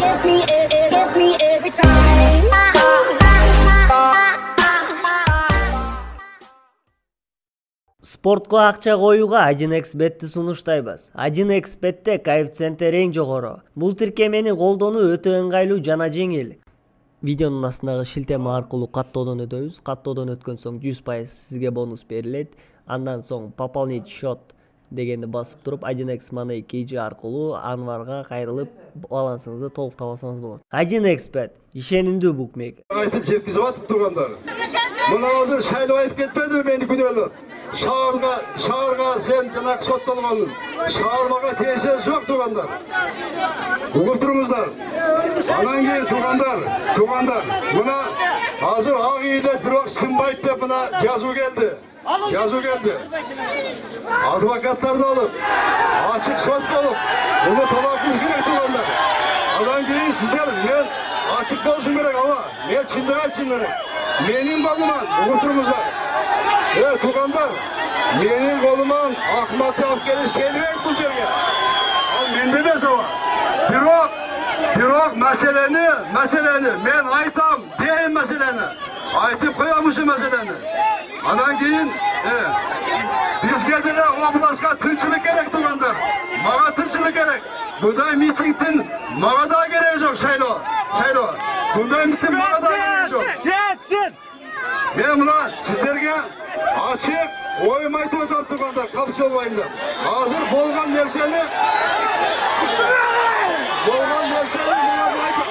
gets me every time. Спортко акча коюуга 1xbetти сунуштайбыз. 1xbetте коэффициенти эң жогору. Бул тиркемени колдонуу өтө ыңгайлуу жана жеңил. Видеонун астындагы шилтеме аркылуу каттоодон өтөбүз. Каттоодон өткөн соң 100% сизге бонус берилет. Андан соң пополнить счет дегенди басып туруп 1x Money KG аркылуу анварга кайрылып балансыңызды толуктап алсаңыз болот. 1xbet ишенимдүү букмекер. Айтып жеткизип атып тургандар. Мына азыр шайлап айтып кетпеди мени күнөөлөп. Шаарга сен жанагы соттолгонун. Шаармага тиешеси жок тургандар. Угуп туруңуздар. Анан кийин тугандар. Мына азыр ак ийде бирок сынбайт деп мына жазуу келди. Адвокаттарды алып, ачык сот болуп, муну талапыңыз керек тугандар. Андан кийин сиздер мен ачык болушум керек ава. Мен чындык айтышым керек. Менин колуман угуп туруңуздар. Тугандар, менин колуман Акматты алып келиш келбейт бул жерге. Ал менде эмес ава. Бирок маселени мен айтам, дейм маселени. Айтып коям ушу маселени. Андан кийин бизге деле областка тынчылык керек тугандар. Мага тынчылык керек. Мындай митингдин мага да кереги жок шайлоо. Мындай митинг мага да кереги жок. Мен мына сиздерге ачык оюм айтып атам тугандар, капчы болбойндар. Азыр болгон нерсени мына айтып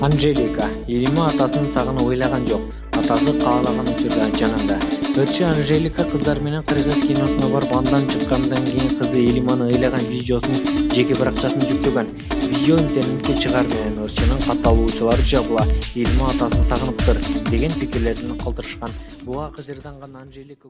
Анжелика Элима атасын сагынып ойлаган жок. Атасы каалаган учурда жанында. Өрчү Анжелика кыздар менен Кыргыз киносуна барып андан чыккандан кийин кызы Элиманы ыйлаган видеосун жеке баракчасына жүктөгөн. Видео интернетке чыгар менен Өрчүнүн катталуучулары жабыла Элима атасын сагыныптыр деген пикирлерин калтырышкан. Буга кыжырданган Анжелика